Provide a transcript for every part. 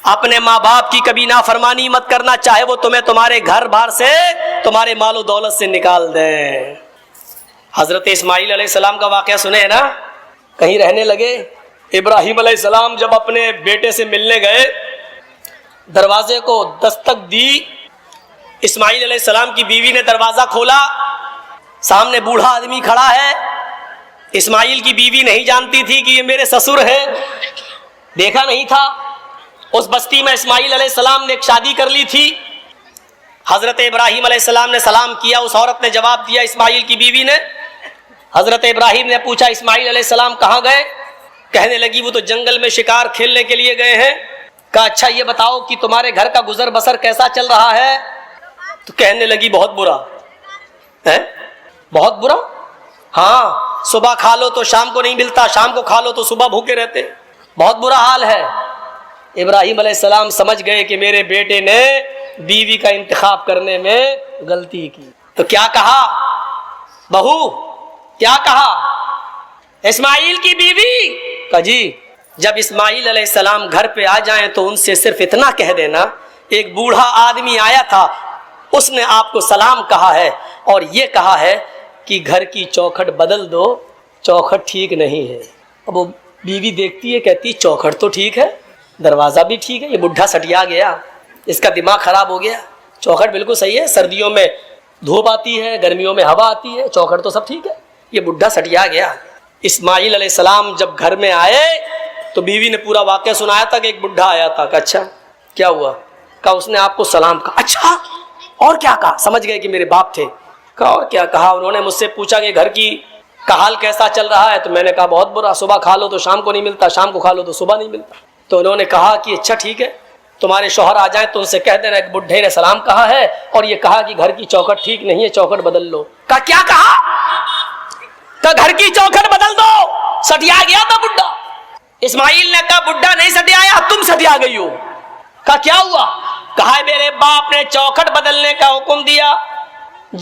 اپنے ماں باپ کی کبھی نافرمانی مت کرنا، چاہے وہ تمہیں تمہارے گھر بار سے، تمہارے مال و دولت سے نکال دیں۔ حضرت اسماعیل علیہ السلام کا واقعہ سنے ہیں نا، کہیں رہنے لگے، ابراہیم علیہ السلام جب اپنے بیٹے سے ملنے گئے، دروازے کو دستک دی، اسماعیل علیہ السلام کی بیوی نے دروازہ کھولا، سامنے بوڑھا آدمی کھڑا ہے۔ اسماعیل کی بیوی نہیں جانتی تھی کہ یہ میرے سسر ہیں، دیکھا نہیں تھا۔ اس بستی میں اسماعیل علیہ السلام نے ایک شادی کر لی تھی۔ حضرت ابراہیم علیہ السلام نے سلام کیا، اس عورت نے جواب دیا اسماعیل کی بیوی نے۔ حضرت ابراہیم نے پوچھا اسماعیل علیہ السلام کہاں گئے؟ کہنے لگی وہ تو جنگل میں شکار کھیلنے کے لیے گئے ہیں۔ کہا اچھا یہ بتاؤ کہ تمہارے گھر کا گزر بسر کیسا چل رہا ہے؟ تو کہنے لگی بہت برا ہے۔ بہت برا؟ ہاں، صبح کھا لو تو شام کو نہیں ملتا، شام کو کھا لو تو صبح بھوکے رہتے، بہت برا حال ہے۔ ابراہیم علیہ السلام سمجھ گئے کہ میرے بیٹے نے بیوی کا انتخاب کرنے میں غلطی کی۔ تو کیا کہا؟ بہو کیا کہا؟ اسماعیل کی بیوی کہا جی، جب اسماعیل علیہ السلام گھر پہ آ جائیں تو ان سے صرف اتنا کہہ دینا، ایک بوڑھا آدمی آیا تھا، اس نے آپ کو سلام کہا ہے اور یہ کہا ہے کہ گھر کی چوکھٹ بدل دو، چوکھٹ ٹھیک نہیں ہے۔ اب وہ بیوی دیکھتی ہے، کہتی چوکھٹ تو ٹھیک ہے، دروازہ بھی ٹھیک ہے، یہ بڈھا سٹیا گیا، اس کا دماغ خراب ہو گیا، چوکھٹ بالکل صحیح ہے، سردیوں میں دھوپ آتی ہے، گرمیوں میں ہوا آتی ہے، چوکھٹ تو سب ٹھیک ہے، یہ بڈھا سٹیا گیا۔ اسماعیل علیہ السلام جب گھر میں آئے تو بیوی نے پورا واقعہ سنایا تھا کہ ایک بڈھا آیا تھا۔ کہا اچھا کیا ہوا؟ کہا اس نے آپ کو سلام کہا۔ اچھا اور کیا کہا؟ سمجھ گئے کہ میرے باپ تھے۔ کہا اور کیا کہا؟ انہوں نے مجھ سے پوچھا کہ گھر کی کا حال کیسا چل رہا ہے، تو میں نے کہا بہت برا، صبح کھا لو تو شام کو نہیں ملتا، شام کو کھا لو تو صبح نہیں ملتا۔ تو انہوں نے کہا کہ اچھا ٹھیک ہے، تمہارے شوہر آ جائیں تو ان سے کہہ دینا ایک بڈھے نے سلام کہا ہے اور یہ کہا کہ گھر کی چوکھٹ ٹھیک نہیں ہے، چوکھٹ بدل لو۔ کہا کیا کہا؟ کہا گھر کی چوکھٹ بدل دو۔ سٹیا گیا تھا بڈھا۔ اسماعیل نے کہا بڈھا نہیں سٹیایا، تم سٹیا گئی ہو۔ کہا کیا ہوا؟ کہا میرے باپ نے چوکھٹ بدلنے کا حکم دیا۔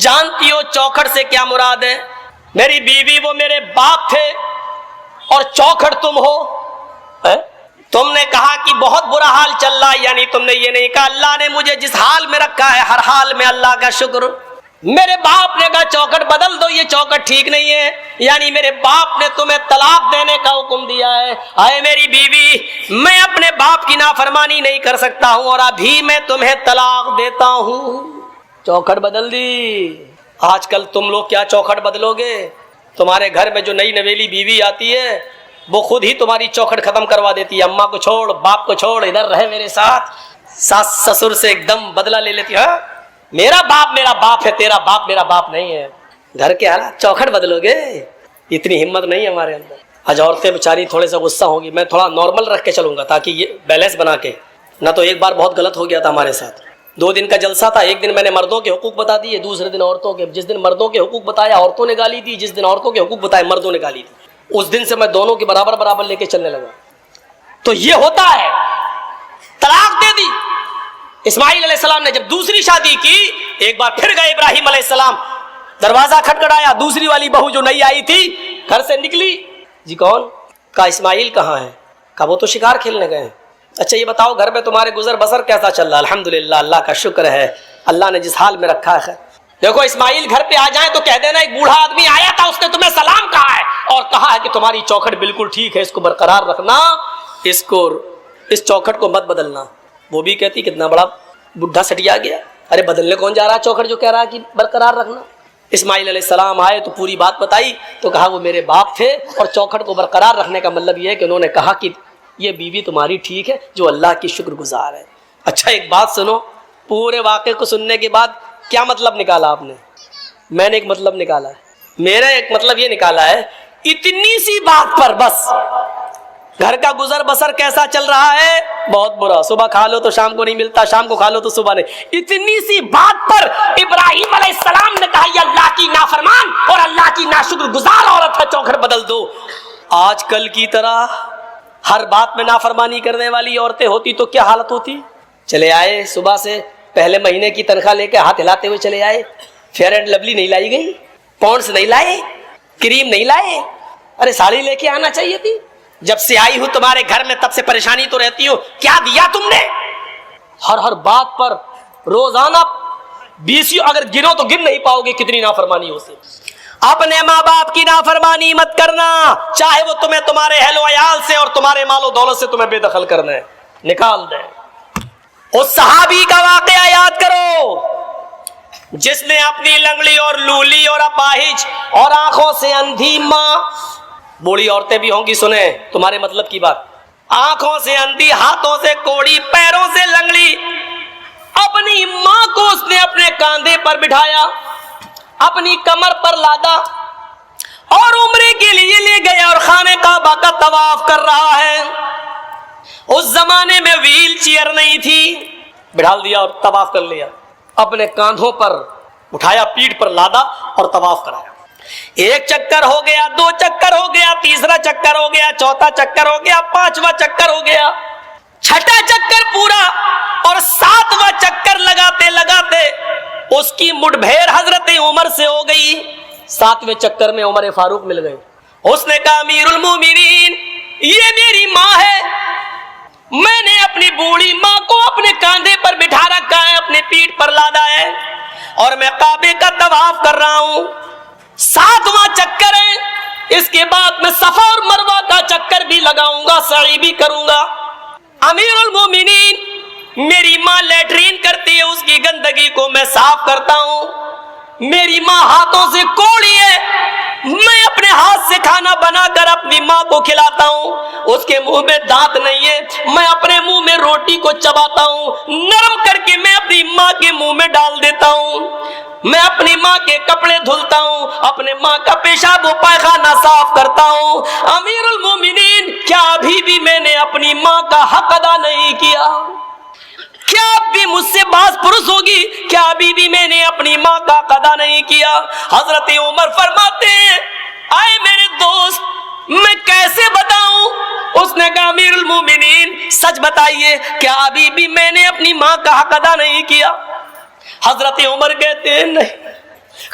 جانتی ہو چوکھٹ سے کیا مراد ہے؟ میری بیوی وہ میرے باپ تھے اور چوکھٹ تم ہو۔ تم نے کہا کہ بہت برا حال چل رہا ہے، یعنی تم نے یہ نہیں کہا اللہ نے مجھے جس حال میں رکھا ہے ہر حال میں اللہ کا شکر۔ میرے باپ نے کہا چوکھٹ بدل دو، یہ چوکھٹ ٹھیک نہیں ہے، یعنی میرے باپ نے تمہیں طلاق دینے کا حکم دیا ہے۔ اے میری بیوی، میں اپنے باپ کی نافرمانی نہیں کر سکتا ہوں اور ابھی میں تمہیں طلاق دیتا ہوں۔ چوکھٹ بدل دی۔ آج کل تم لوگ کیا چوکھٹ بدلو گے؟ تمہارے گھر میں جو نئی نویلی بیوی آتی ہے وہ خود ہی تمہاری چوکھٹ ختم کروا دیتی ہے۔ اماں کو چھوڑ، باپ کو چھوڑ، ادھر رہے میرے ساتھ۔ ساس سسر سے ایک دم بدلہ لے لیتی ہے، میرا باپ ہے، تیرا باپ میرا باپ نہیں ہے۔ گھر کے حالات چوکھٹ بدلو گے؟ اتنی ہمت نہیں ہے ہمارے اندر۔ آج عورتیں بیچاری تھوڑے سا غصہ ہوں گی، میں تھوڑا نارمل رکھ کے چلوں گا تاکہ یہ بیلنس بنا کے نہ۔ تو ایک بار بہت غلط ہو گیا تھا ہمارے ساتھ، 2 دن کا جلسہ تھا، ایک دن میں نے مردوں کے حقوق بتا دیے، دوسرے دن عورتوں کے۔ جس دن مردوں کے حقوق بتایا عورتوں نے گالی دی، جس دن عورتوں کے حقوق بتائے مردوں نے گالی دی۔ اس دن سے میں دونوں کے برابر لے کے چلنے لگا۔ تو یہ ہوتا ہے، طلاق دے دی۔ اسماعیل علیہ السلام نے جب دوسری شادی کی، ایک بار پھر گئے ابراہیم علیہ السلام، دروازہ کھٹکھٹایا، دوسری والی بہو جو نئی آئی تھی گھر سے نکلی۔ جی کون؟ کہا اسماعیل کہاں ہے؟ کہا وہ تو شکار کھیلنے گئے ہیں۔ اچھا یہ بتاؤ گھر میں تمہارے گزر بسر کیسا چل رہا ہے؟ الحمدللہ، اللہ کا شکر ہے، اللہ نے جس حال میں رکھا ہے۔ دیکھو اسماعیل گھر پہ آ جائیں تو کہہ دینا ایک بوڑھا آدمی آیا تھا، اس نے تمہیں سلام کہا ہے اور کہا ہے کہ تمہاری چوکھٹ بالکل ٹھیک ہے، اس کو برقرار رکھنا، اس چوکھٹ کو مت بدلنا۔ وہ بھی کہتی کتنا بڑا بڈھا سٹیا گیا، ارے بدلنے کون جا رہا چوکھٹ جو کہہ رہا ہے کہ برقرار رکھنا۔ اسماعیل علیہ السلام آئے تو پوری بات بتائی، تو کہا وہ میرے باپ تھے اور چوکھٹ کو برقرار رکھنے کا مطلب یہ ہے کہ انہوں نے کہا کہ یہ بیوی تمہاری ٹھیک ہے جو اللہ کی شکر گزار ہے۔ اچھا ایک بات سنو، پورے واقعے کو سننے کے بعد کیا مطلب نکالا آپ نے؟ میں نے ایک مطلب نکالا ہے، میرا ایک مطلب یہ نکالا ہے، اتنی سی بات پر بس گھر کا گزر بسر کیسا چل رہا ہے؟ بہت برا، صبح کھا لو تو شام کو نہیں ملتا، شام کو کھا لو تو صبح نہیں۔ اتنی سی بات پر ابراہیم علیہ السلام نے کہا یہ اللہ کی نافرمان اور اللہ کی ناشکر گزار عورت ہے، چوکھٹ بدل دو۔ آج کل کی طرح ہر بات میں نافرمانی کرنے والی عورتیں ہوتی تو کیا حالت ہوتی؟ چلے آئے صبح سے پہلے مہینے کی تنخواہ لے کے ہاتھ ہلاتے ہوئے چلے آئے، فیئر اینڈ لولی نہیں لائی گئی، پونڈس نہیں لائے، کریم نہیں لائے، ارے ساڑی لے کے آنا چاہیے تھی، جب سے آئی ہوں تمہارے گھر میں تب سے پریشانی تو رہتی ہو، کیا دیا تم نے؟ ہر بات پر روزانہ 20 اگر گنو تو گن نہیں پاؤ گے کتنی نافرمانی ہو سے۔ اپنے ماں باپ کی نافرمانی مت کرنا، چاہے وہ تمہیں تمہارے اہل و عیال سے اور تمہارے مال و دولت سے تمہیں بے دخل کرنا ہے، نکال دیں۔ اس صحابی کا واقعہ یاد کرو جس نے اپنی لنگڑی اور لولی اور اپاہج اور آنکھوں سے اندھی ماں، بوڑھی عورتیں بھی ہوں گی سنیں تمہارے مطلب کی بات، آنکھوں سے اندھی، ہاتھوں سے کوڑی، پیروں سے لنگڑی، اپنی ماں کو اس نے اپنے کاندھے پر بٹھایا، اپنی کمر پر لادا اور عمرے کے لیے لے گیا اور خانہ کعبہ کا طواف کر رہا ہے۔ اس زمانے میں ویل چیئر نہیں تھی، بٹھال دیا اور طواف کر لیا، اپنے کاندھوں پر اٹھایا، پیٹھ پر لادا اور طواف کرایا۔ ایک چکر ہو گیا، 2 چکر ہو گیا، تیسرا چکر ہو گیا، چوتھا چکر ہو گیا، 5واں چکر ہو گیا، 6واں چکر پورا، اور 7واں چکر لگاتے لگاتے اس کی مٹھ بھیڑ حضرت عمر سے ہو گئی۔ 7ویں چکر میں عمر فاروق مل گئے۔ اس نے کہا امیر المومنین یہ میری ماں ہے، میں نے اپنی بوڑھی ماں کو اپنے کاندھے پر بٹھا رکھا ہے، اپنے پیٹھ پر لادا ہے، اور میں کعبے کا طواف کر رہا ہوں۔ 7واں چکر ہے، اس کے بعد میں صفا اور مروہ کا چکر بھی لگاؤں گا، سعی بھی کروں گا۔ امیر المومنین میری ماں لیٹرین کرتی ہے، اس کی گندگی کو میں صاف کرتا ہوں، میری ماں ہاتھوں سے کوڑی ہے، میں اپنے ہاتھ سے کھانا بنا کر اپنی ماں کو کھلاتا ہوں، اس کے منہ میں دانت نہیں ہے، میں اپنے منہ میں روٹی کو چباتا ہوں، نرم کر کے میں اپنی ماں کے منہ میں ڈال دیتا ہوں، میں اپنی ماں کے کپڑے دھلتا ہوں، اپنے ماں کا پیشاب و پائخانہ صاف کرتا ہوں۔ امیر المومنین کیا ابھی بھی میں نے اپنی ماں کا حق ادا نہیں کیا؟ کیا اب بھی مجھ سے باز پرس ہوگی؟ کیا ابھی بھی میں نے اپنی ماں کا حق ادا نہیں کیا؟ حضرت عمر فرماتے ہیں آئے میرے دوست میں کیسے بتاؤں؟ اس نے کہا امیر المومنین سچ بتائیے، کیا ابھی بھی میں نے اپنی ماں کا حق ادا نہیں کیا؟ حضرت عمر کہتے ہیں نہیں۔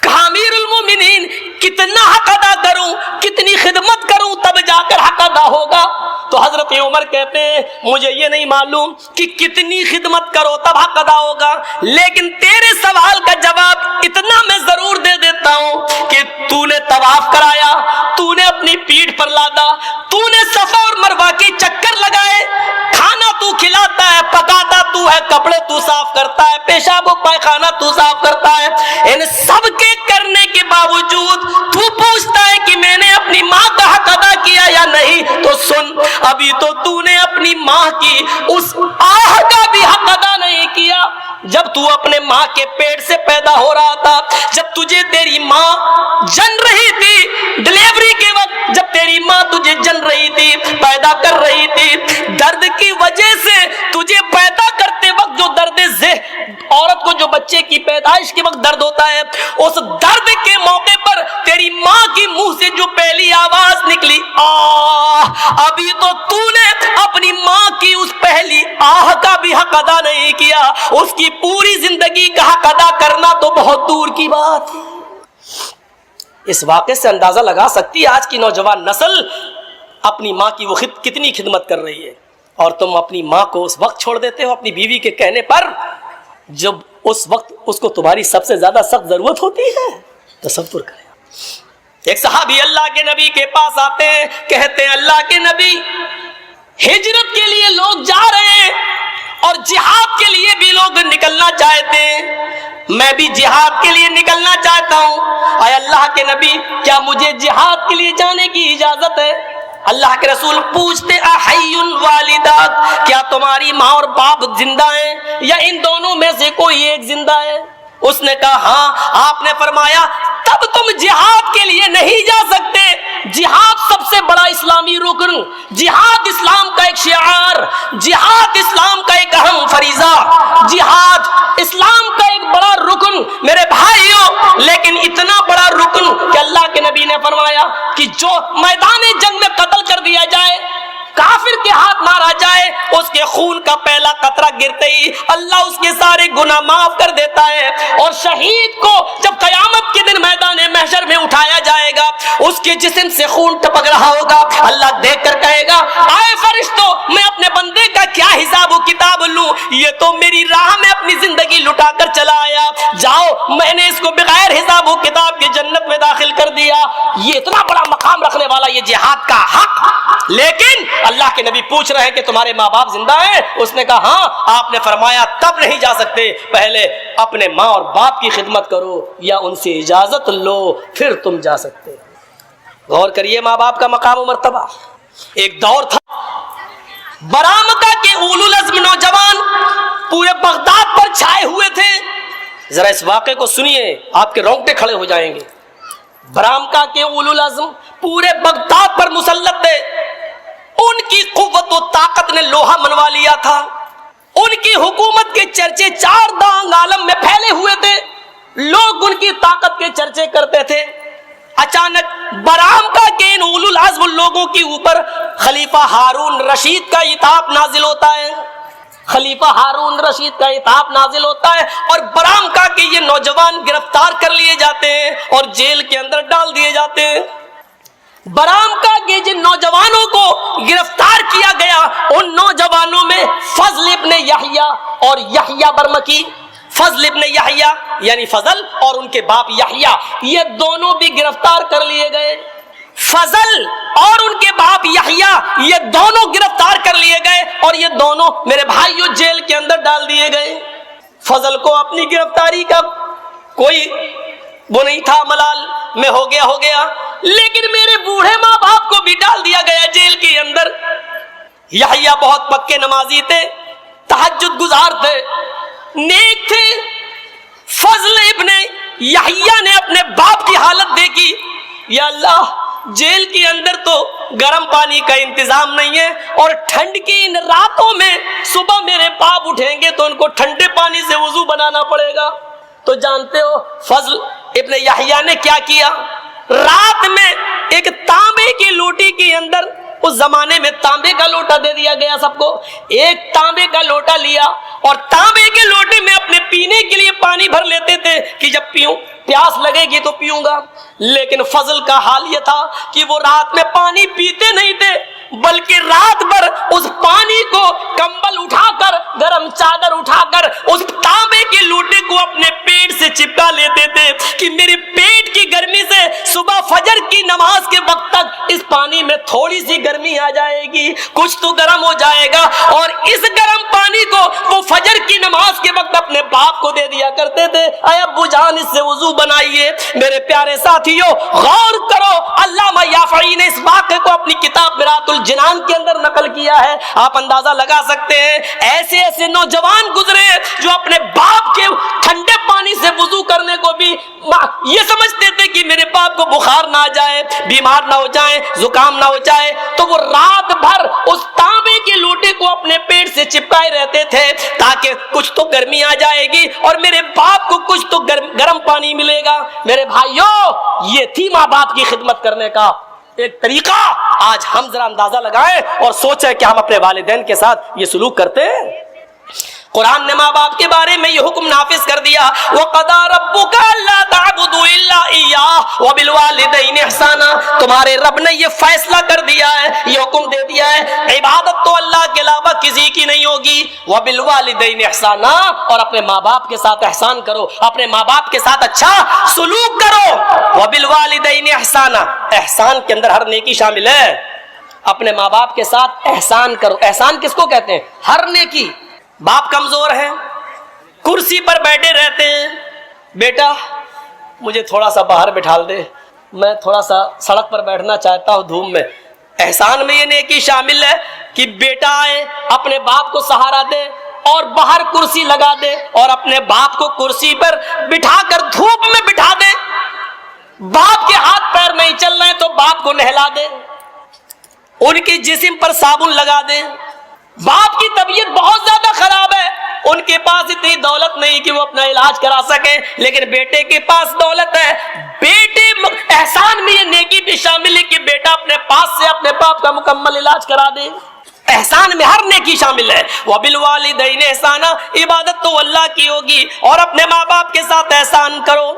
کہا امیر المومنین کتنا حق ادا کروں، کتنی خدمت کروں تب جا کر حق ادا ہوگا؟ تو حضرت عمر کہتے ہیں مجھے یہ نہیں معلوم کہ کتنی خدمت کرو تب حق ادا ہوگا، لیکن تیرے سوال کا جواب اتنا میں ضرور دے دیتا ہوں کہ تو نے طواف کرایا، تو نے اپنی پیٹھ پر لادا، تو نے صفا اور مروہ کے چکر لگائے، کھانا تو کھلاتا ہے، پکاتا تو ہے، کپڑے تو صاف کرتا ہے، پیشاب و پائخانہ تو صاف کرتا ہے، ان سب کے کرنے کے باوجود تو پوچھتا ہے کہ میں نے اپنی ماں کا حق ادا کیا یا نہیں؟ تو سن، ابھی تو نے اپنی ماں کی اس آہ کا بھی حق ادا نہیں کیا۔ جب تو اپنے ماں کے پیٹ سے پیدا ہو رہا تھا، جب تجھے تیری ماں جن رہی تھی، ڈلیوری کے وقت جب تیری ماں تجھے جن رہی تھی، پیدا کر رہی تھی، درد کی وجہ سے تجھے پیدا کرتے وقت جو درد عورت کو جو بچے کی پیدائش کے وقت درد ہوتا ہے، اس درد کے موقع پر تیری ماں کی منہ سے جو پہلی آواز نکلی آہ، ابھی تو نے اپنی ماں کی اس پہلی آہ کا بھی حق ادا نہیں کیا، اس کی پوری زندگی کا حق ادا کرنا تو بہت دور کی بات ہے۔ اس واقعے سے اندازہ لگا سکتی ہے آج کی نوجوان نسل اپنی ماں کی وہ کتنی خدمت کر رہی ہے، اور تم اپنی ماں کو اس وقت چھوڑ دیتے ہو اپنی بیوی کے کہنے پر جب اس وقت اس کو تمہاری سب سے زیادہ سخت ضرورت ہوتی ہے۔ تصور کریں، ایک صحابی اللہ کے نبی کے پاس آتے ہیں، کہتے ہیں اللہ کے نبی ہجرت کے لیے لوگ جا رہے ہیں اور جہاد کے لیے بھی لوگ نکلنا چاہتے ہیں، میں بھی جہاد کے لیے نکلنا چاہتا ہوں، اے اللہ کے نبی کیا مجھے جہاد کے لیے جانے کی اجازت ہے؟ اللہ کے رسول پوچھتے احی والداک، کیا تمہاری ماں اور باپ زندہ ہیں یا ان دونوں میں سے کوئی ایک زندہ ہے؟ اس نے کہا ہاں۔ آپ نے فرمایا تب تم جہاد کے لیے نہیں جا سکتے، جہاد سب سے بڑا اسلامی رکن، جہاد اسلام کا ایک شعار، جہاد اسلام کا ایک اہم فریضہ، جہاد اسلام کا ایک بڑا رکن میرے بھائیوں، لیکن اتنا بڑا رکن کہ اللہ کے نبی نے فرمایا کہ جو میدان جنگ میں قتل کر دیا جائے، کافر کے ہاتھ مارا جائے، اس کے خون کا پہلا قطرہ گرتے ہی گئی اللہ اس کے سارے گناہ معاف کر دیتا ہے. اور شہید کو جب قیامت کے دن میدان محشر میں اٹھایا جائے گا, اس کے جسم سے خون ٹپک رہا ہوگا, اللہ دیکھ کر کہے گا آئے فرشتوں میں اپنے بندے کا کیا حساب و کتاب لوں, یہ تو میری راہ میں اپنی زندگی لٹا کر چلا آیا, جاؤ میں نے اس کو بغیر حساب و کتاب کے جنت میں داخل کر دیا. یہ اتنا بڑا مقام رکھنے والا یہ جہاد کا حق. لیکن اللہ کے نبی پوچھ رہے ہیں کہ تمہارے ماں باپ زندہ ہیں؟ اس نے کہا ہاں. آپ نے فرمایا تب نہیں جا سکتے, پہلے اپنے ماں اور باپ کی خدمت کرو یا ان سے اجازت لو پھر تم جا سکتے. غور کریے ماں باپ کا مقام و مرتبہ. ایک دور تھا برامکہ کے اولو العزم نوجوان پورے بغداد پر چھائے ہوئے تھے. ذرا اس واقعے کو سنیے, آپ کے رونگٹے کھڑے ہو جائیں گے. برامکہ کے اولو العزم پورے بغداد پر مسلط تھے. ان کی قوت و طاقت نے لوہا منوا لیا تھا. ان کی حکومت کے چرچے چار دانگ عالم میں پھیلے ہوئے تھے. لوگ ان کی طاقت کے چرچے کرتے تھے. اچانک برامکہ کے ان اولو العزم لوگوں کے اوپر خلیفہ ہارون رشید کا عتاب نازل ہوتا ہے. خلیفہ ہارون رشید کا عتاب نازل ہوتا ہے اور برامکہ کے یہ نوجوان گرفتار کر لیے جاتے ہیں اور جیل کے اندر ڈال دیے جاتے ہیں. برامکہ کے جن نوجوانوں کو گرفتار کیا گیا ان نوجوانوں میں فضل ابن یحییٰ اور یحییٰ برمکی. فضل ابن یحییٰ یعنی فضل اور ان کے باپ یحییٰ, یہ دونوں بھی گرفتار کر لیے گئے. فضل اور ان کے باپ یحییٰ یہ دونوں گرفتار کر لیے گئے اور یہ دونوں میرے بھائیوں جیل کے اندر ڈال دیے گئے. فضل کو اپنی گرفتاری کا کوئی وہ نہیں تھا, ملال میں ہو گیا, لیکن میرے بوڑھے ماں باپ کو بھی ڈال دیا گیا جیل کے اندر. یحییٰ بہت پکے نمازی تھے, تہجد گزار تھے, نیک تھے. فضل ابن یحییٰ نے اپنے باپ کی حالت دیکھی, یا اللہ جیل کے اندر تو گرم پانی کا انتظام نہیں ہے اور ٹھنڈ کی ان راتوں میں صبح میرے باپ اٹھیں گے تو ان کو ٹھنڈے پانی سے وضو بنانا پڑے گا. تو جانتے ہو فضل ابن یحییٰ نے کیا کیا, رات میں ایک تانبے کی لوٹی کے اندر, اس زمانے میں تانبے کا لوٹا دے دیا گیا سب کو, ایک تانبے کا لوٹا لیا اور تانبے کے لوٹے میں اپنے پینے کے لیے پانی بھر لیتے تھے کہ جب پیوں پیاس لگے گی تو پیوں گا. لیکن فضل کا حال یہ تھا کہ وہ رات میں پانی پیتے نہیں تھے بلکہ رات بھر اس پانی کو کمبل اٹھا کر, گرم چادر اٹھا کر اس تانبے کے لوٹے کو اپنے پیٹ سے چپکا لیتے تھے کہ میرے پیٹ کی گرمی سے صبح فجر کی نماز کے وقت تک اس پانی میں تھوڑی سی گرمی آ جائے گی, کچھ تو گرم ہو جائے گا. اور اس گرم پانی کو وہ فجر کی نماز کے وقت اپنے باپ کو دے دیا کرتے تھے, اے ابو جان اس سے وضو بنائیے. میرے پیارے ساتھیوں غور کرو, علامہ یافعی نے اس واقعے کو اپنی کتاب میراث الجنان کے اندر نقل کیا ہے. آپ اندازہ لگا سکتے ہیں ایسے ایسے نوجوان گزرے جو اپنے باپ کے ٹھنڈے پانی سے وضو کرنے کو بھی یہ سمجھتے تھے کہ میرے باپ کو بخار نہ آ جائے, بیمار نہ ہو جائے, زکام نہ ہو جائے, تو وہ رات بھر اس تانبے کے لوٹے کو اپنے پیٹ سے چپکائے رہتے تھے تاکہ کچھ تو گرمی آ جائے گی اور میرے باپ کو کچھ تو گرم پانی ملے گا. میرے بھائیوں یہ تھی ماں باپ کی خدمت کرنے کا ایک طریقہ. آج ہم ذرا اندازہ لگائیں اور سوچیں کہ ہم اپنے والدین کے ساتھ یہ سلوک کرتے ہیں. قرآن نے ماں باپ کے بارے میں یہ حکم نافذ کر دیا, وَقَضَىٰ رَبُّكَ أَلَّا تَعْبُدُوا إِلَّا إِيَّاهُ وَبِالْوَالِدَيْنِ إِحْسَانًا. تمہارے رب نے یہ فیصلہ کر دیا ہے, یہ حکم دے دیا ہے, عبادت تو اللہ کے علاوہ کسی کی نہیں ہوگی. وَبِالْوَالِدَيْنِ إِحْسَانًا, اور اپنے ماں باپ کے ساتھ احسان کرو, اپنے ماں باپ کے ساتھ اچھا سلوک کرو. وَبِالْوَالِدَيْنِ إِحْسَانًا, احسان کے اندر ہر نیکی شامل ہے. اپنے ماں باپ کے ساتھ احسان کرو. احسان کس کو کہتے ہیں؟ ہر نیکی. باپ کمزور ہیں, کرسی پر بیٹھے رہتے ہیں, بیٹا مجھے تھوڑا سا باہر بٹھا دے, میں تھوڑا سا سڑک پر بیٹھنا چاہتا ہوں دھوپ میں. احسان میں یہ نیکی شامل ہے کہ بیٹا آئے اپنے باپ کو سہارا دے اور باہر کرسی لگا دے اور اپنے باپ کو کرسی پر بٹھا کر دھوپ میں بٹھا دے. باپ کے ہاتھ پیر نہیں چل رہے تو باپ کو نہلا دے, ان کے جسم پر صابن لگا دے. باپ کی طبیعت بہت زیادہ خراب ہے, ان کے پاس اتنی دولت نہیں کہ وہ اپنا علاج کرا سکیں, لیکن بیٹے کے پاس دولت ہے. بیٹے احسان میں یہ نیکی بھی شامل ہے کہ بیٹا اپنے پاس سے اپنے باپ کا مکمل علاج کرا دے. احسان میں ہر نیکی شامل ہے. وبالوالدین احسانا، عبادت تو اللہ کی ہوگی اور اپنے ماں باپ کے ساتھ احسان کرو.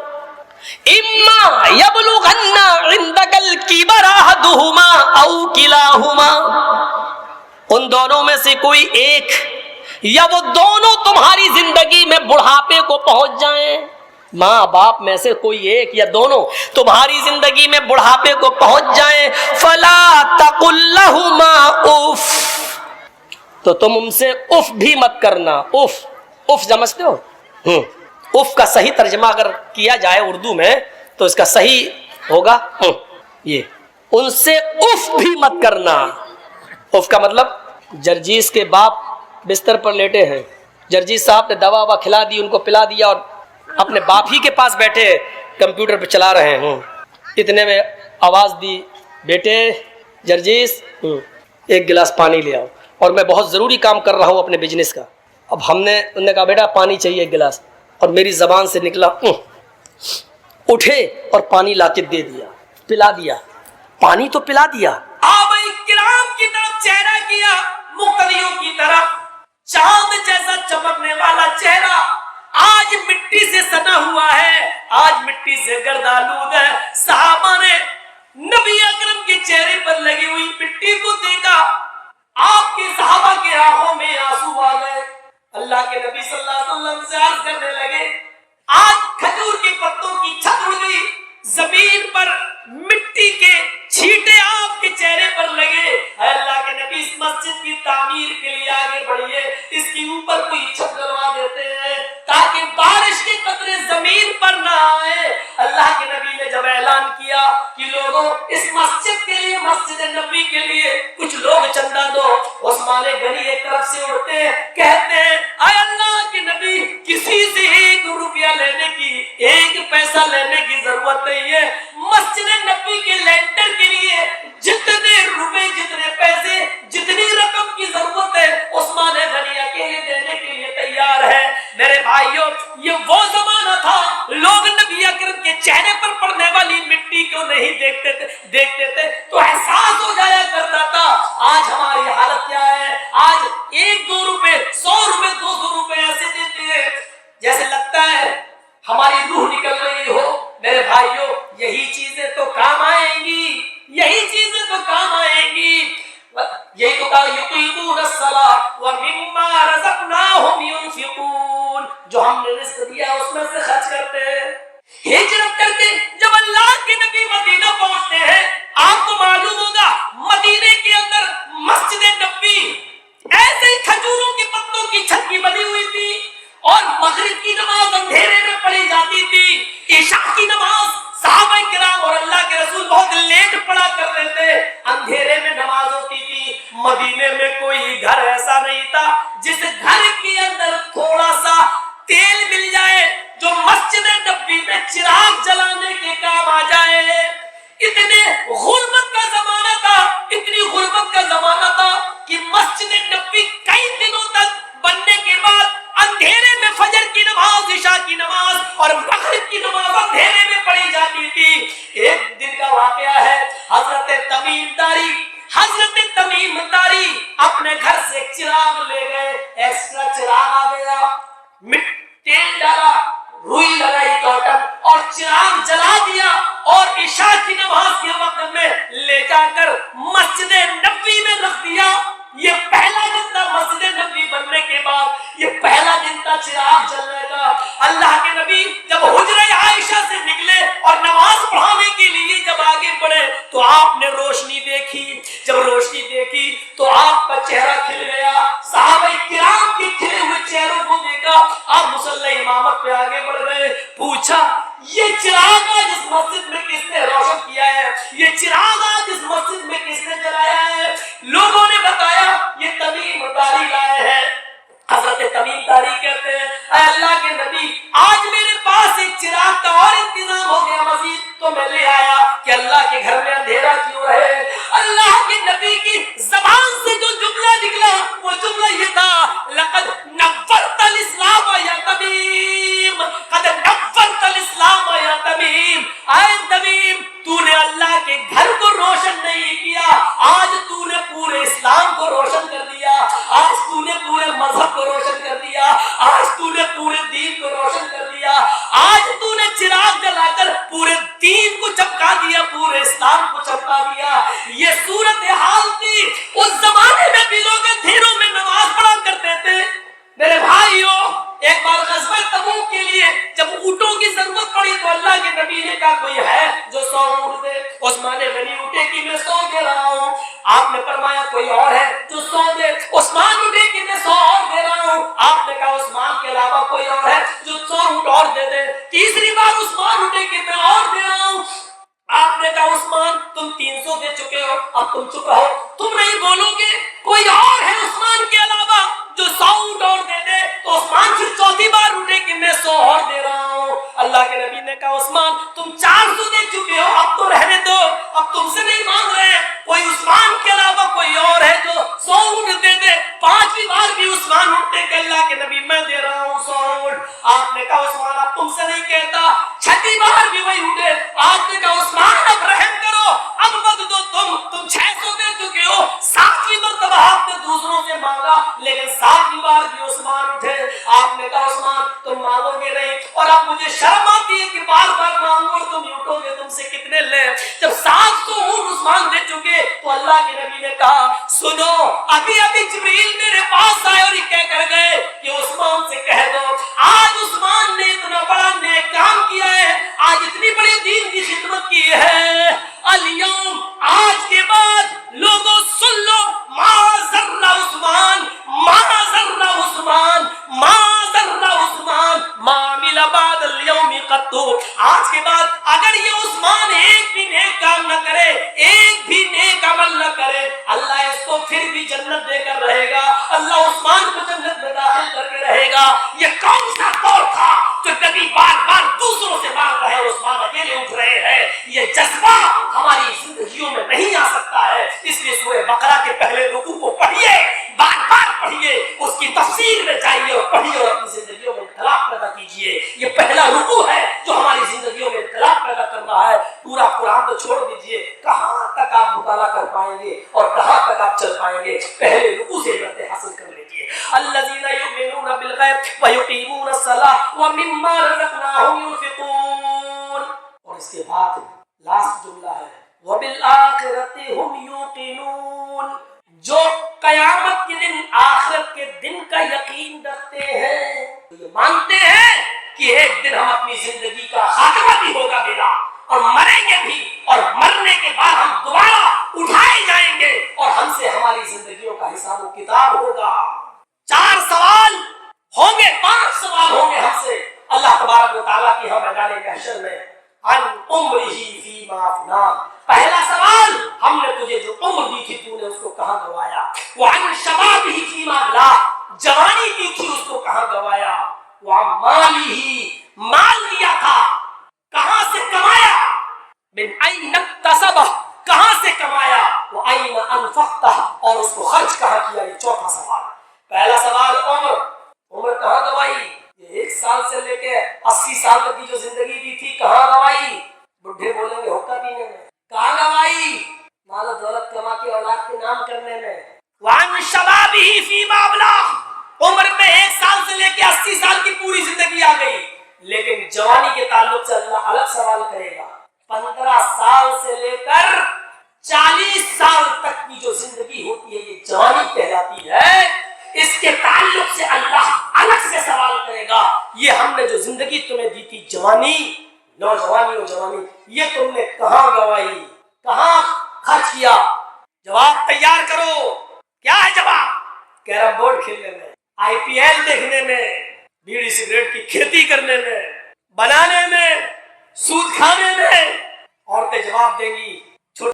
اما یبلغن عندک الکبر احدہما او کلاہما، ان دونوں میں سے کوئی ایک یا وہ دونوں تمہاری زندگی میں بڑھاپے کو پہنچ جائیں. ماں باپ میں سے کوئی ایک یا دونوں تمہاری زندگی میں بڑھاپے کو پہنچ جائیں، فلا تقل لہما اف، تو تم ان سے اف بھی مت کرنا. اف، اف سمجھتے ہو؟ اف کا صحیح ترجمہ اگر کیا جائے اردو میں تو اس کا صحیح ہوگا یہ، ان سے اف بھی مت کرنا. اف کا مطلب جرجیس کے باپ بستر پر لیٹے ہیں، جرجیس صاحب نے دوا وا کھلا دی، ان کو پلا دیا اور اپنے باپ ہی کے پاس بیٹھے کمپیوٹر پہ چلا رہے ہیں. اتنے میں آواز دی، بیٹے جرجیس ایک گلاس پانی لے آؤ، اور میں بہت ضروری کام کر رہا ہوں اپنے بزنس کا. اب انہوں نے کہا بیٹا پانی چاہیے ایک گلاس، اور میری زبان سے نکلا اٹھے اور پانی لا کے دے دیا، پلا دیا، پانی تو پلا دیا. آبائی کرام کی طرف چہرہ کیا، مقتدیوں کی طرف، چاند جیسا چمکنے والا چہرہ آج مٹی سے سنا ہوا ہے، آج مٹی سے گردآلود ہے. صحابہ نے نبی اکرم کے چہرے پر لگی ہوئی مٹی کو دیکھا، آپ کے صحابہ کے آنکھوں میں آنسو آ گئے. اللہ کے نبی صلی اللہ علیہ وسلم سے عرض کرنے لگے، آج کھجور کے پتوں کی چھت اڑ گئی، زمین پر مٹی کے چھینٹے آپ کے چہرے پر لگے. اے اللہ کے نبی، اس مسجد کی تعمیر کے لیے آگے بڑھیے، اس کے اوپر کوئی چھت ڈلوا دیتے ہیں تاکہ بارش کے قطرے زمین پر نہ آئے. اللہ کے نبی نے جب اعلان کیا کہ لوگوں اس مسجد کے لیے، مسجد نبی کے لیے کچھ لوگ چندہ دو، عثمان غنی ایک طرف سے اٹھتے ہیں، کہتے ہیں اے اللہ کے نبی، کسی سے ایک روپیہ لینے کی، ایک پیسہ لینے کی ضرورت نہیں ہے. مسجد نبی کے لینٹر کے لیے جتنے روپے، جتنے پیسے، جتنی رقم کی ضرورت ہے عثمان غنی اکیلے دینے کے لیے تیار ہے. میرے بھائیوں، یہ وہ زمانہ تھا لوگ نبی اکرم کے چہرے پر پڑنے والی مٹی کو نہیں دیکھتے تھے تو احساس ہو جایا کرتا تھا. آج ہماری حالت کیا ہے؟ آج 1-2 روپے، 100 روپے، 200 روپے ایسے دیتے ہیں جیسے لگتا ہے ہماری روح نکل رہی ہو. میرے بھائیوں، یہی چیزیں تو کام آئیں گی، یہی چیزیں تو کام آئیں گی. یہی تو کہا یقیمون الصلاۃ ومما رزقناہم ينفقون، جو ہم نے رزق دیا اس میں سے خرچ کرتے ہیں. ہجرت کر کے جب اللہ کے نبی مدینہ پہنچتے ہیں، آپ کو معلوم ہوگا مدینے کے اندر مسجد نبی ایسے ہی کھجوروں کے پتوں کی چھت کی بنی ہوئی تھی، اور مغرب کی نماز اندھیرے میں پڑھی جاتی تھی، عشاء کی نماز صحابہ کرام اور اللہ کے رسول بہت لیٹ پڑھا کرتے تھے، اندھیرے میں نماز ہوتی تھی. مدینے میں کوئی گھر ایسا نہیں تھا جس گھر کے اندر تھوڑا سا تیل مل جائے جو مسجد نبی میں چراغ جلانے کے کام آ جائے. اتنے غربت کا زمانہ تھا، اتنی غربت کا زمانہ تھا کہ مسجد نبی کئی دنوں تک بننے کے بعد اندھیرے میں فجر کی نماز، عشاء کی نماز اور مغرب کی نماز اندھیرے میں پڑھی جاتی تھی. ایک دن کا واقعہ ہے، حضرت تمیم داری اپنے گھر سے ایک چراغ لے گئے، ایکسٹرا چراغ آ گیا، تیل ڈالا، روئی لگائی کاٹن اور چراغ جلا دیا، اور عشاء کی نماز کے وقت میں لے جا کر مسجد نبوی میں رکھ دیا. یہ پہلا دن تھا مسجد نبوی بننے کے بعد، یہ پہلا دن تھا چراغ جلنے کا. اللہ کے نبی جب حجرہ عائشہ سے نکلے اور نماز پڑھانے کے لیے جب آگے بڑھے تو آپ نے روشنی دیکھی. جب روشنی دیکھی تو آپ کا چہرہ کھل گیا. صحابہ کرام کے کھلے ہوئے چہروں کو دیکھا، آپ مصلی امامت پہ آگے بڑھ گئے. پوچھا یہ چراغ آج اس مسجد میں کس نے روشن کیا ہے؟ یہ چراغ آج اس مسجد میں کس نے جلایا ہے؟ لوگوں نے بتایا یہ تمیم داری لائے ہیں. حضرت تمیم داری کہتے ہیں اے اللہ کے نبی، آج میرے پاس ایک چراغ کا اور انتظام ہو گیا مزید تو میں لے آیا کہ اللہ کے گھر میں اندھیرا کیوں رہے. اللہ کے نبی کی زبان سے جو جملہ نکلا وہ جملہ یہ تھا، لقد نورت الاسلام یا تمیم، قد نورت الاسلام یا تمیم. اے تمیم، تو نے اللہ کے گھر کو روشن نہیں کیا، آج تو نے پورے اسلام کو روشن کر جب اونٹوں کی ضرورت پڑی تو اللہ کے نبی نے کہا کوئی ہے جو 100 اونٹ دے؟ عثمان غنی اٹھے کہ میں 100 دے رہا ہوں. آپ نے فرمایا کوئی اور ہے جو 100 دے؟ عثمان اٹھے کہ میں 100 اور دے رہا ہوں. آپ نے کہا عثمان کے علاوہ کوئی اور ہے جو 100 اونٹ اور دے دے؟ تیسری بار عثمان اٹھے کہ میں اور دے رہا ہوں. آپ نے کہا عثمان تم 300 دے چکے ہو، اب تم چپ رہو، تم نہیں بولو گے کوئی اور ہے عثمان کے علاوہ جو 100 اونٹ اور دے دے؟ تو عثمان پھر چوتھی بار اٹھے کہ میں 100 اور دے رہا ہوں. اللہ کے نبی نے کہا عثمان تم 400 دے چکے ہو، اب تو رہنے دو، اب تم سے نہیں مانگ رہے، کوئی عثمان کے علاوہ کوئی اور ہے جو 100 اونٹ دے دے؟ پانچویں بار بھی عثمان اٹھے کہ اللہ کے نبی میں دے رہا ہوں 100 اونٹ. آپ نے کہا عثمان اب تم سے نہیں کہتا. چھٹی بار بھی وہی اٹھے. آپ نے کہا عثمان اب رحم کرو، اب مت دو، تم 600 دے چکے ہو. ساتویں مرتبہ آپ نے دوسروں سے مانگا لیکن ساتویں بار بھی عثمان اٹھے. آپ نے کہا عثمان تم مانگو گے نہیں، اور اب مجھے شرم آتی ہے کہ بار بار مانگو اور تم اٹھو گے، تم سے کتنے لیں؟ جب 700 اونٹ عثمان دے چکے تو اللہ کے نبی نے کہا سنو ابھی جبریل میرے پاس آئے اور یہ کہہ کر گئے کہ عثمان سے کہہ دو آج عثمان نے اتنا بڑا نیک کام کیا ہے، آج اتنی بڑی دین کی خدمت کی ہے، الیوم آج کے بعد لوگوں سن لو ما ذر عثمان، ما ذر عثمان، ما ذر عثمان ما عمل بعد اليوم قط. آج کے بعد اگر یہ عثمان ایک بھی نیک کام نہ کرے، ایک بھی نیک عمل نہ کرے، اللہ اس کو پھر بھی جنت دے کر رہے گا، اللہ عثمان کو جنت میں داخل کر کے رہے گا. یہ کون سا دور تھا جو نبی بار بار دوسروں سے مانگ رہے ہیں، عثمان اکیلے اٹھ رہے ہیں؟ یہ جذبہ ہماری زندگیوں میں نہیں آ سکتا ہے. اس لیے سورہ بقرہ کے پہلے رکوع کو پڑھیے، بار بار پڑھیے، اس کی تفسیر میں جائیے اور پڑھیے اور اپنی زندگیوں میں انقلاب پیدا کیجیے. یہ پہلا رکوع ہے جو ہماری زندگیوں میں انقلاب پیدا کر رہا ہے. پورا قرآن تو چھوڑ دیجیے، کہاں تک آپ مطالعہ کر پائیں گے اور کہاں تک آپ چل پائیں گے؟ پہلے رکوع سے عبرت حاصل کر لیجیے. الذین یؤمنون بالغیب ویقیمون الصلاۃ ومما رزقناہم ينفقون. اور اس کے بعد لاسٹ جملہ ہے وبالآخرۃ ہم یوقنون. جو قیامت کے دن، آخرت کے دن کا یقین رکھتے ہیں، یہ مانتے ہیں کہ ایک دن ہم اپنی زندگی کا خاتمہ بھی ہوگا میرا، اور مریں گے بھی، اور مرنے کے بعد ہم دوبارہ اٹھائے جائیں گے اور ہم سے ہماری زندگیوں کا حساب و کتاب ہوگا. 4 سوال ہوں گے، 5 سوال ہوں گے ہم سے اللہ تبارک و تعالیٰ کی ہم میدان محشر میں. عن عمرہ فیما افنا. پہلا سوال ہم نے تجھے جو عمر دی تھی تو نے اس کو کہاں گوایا؟ وعن شبابہ فیما ابلا. جوانی دی تھی اس کو کہاں گوایا؟ وعن مالہ. مال دیا تھا کہاں سے کمایا؟ من این اکتسبہ. کہاں سے کمایا؟ وَأَيْنَ أَنفَقْتَهُ. اور اس کو خرچ کہاں کیا؟ یہ چوتھا سوال. پہلا سوال عمر کہاں گوائی؟ یہ 1 سال سے لے کے 80 سال تک کی جو زندگی دی تھی کہاں گوائی؟ بڈھے بولیں گے حقہ پینے میں. کہاں گوائی؟ مال و دولت کما کے اولاد کے نام کرنے میں. وَعَنْ شَبَابِهِ فِيمَا أَبْلَىٰ. عمر میں 1 سال سے لے کے 80 سال کی پوری زندگی آ گئی، لیکن جوانی کے تعلق سے اللہ الگ سوال کرے گا. 15 سال سے لے کر 40 سال تک کی جو زندگی ہوتی ہے یہ جوانی کہلاتی ہے. اس کے تعلق سے اللہ الگ سے سوال کرے گا. یہ ہم نے جو زندگی تمہیں دی تھی جوانی، نوجوانی اور جوانی، یہ تم نے کہاں گوائی، کہاں خرچ کیا؟ جواب تیار کرو. کیا ہے جواب؟ کیرم بورڈ کھیلنے میں، IPL دیکھنے میں، بیڑی سگریٹ کی کھیتی کرنے میں، بنانے میں، سود کھانے میں. عورتیں جواب دیں گی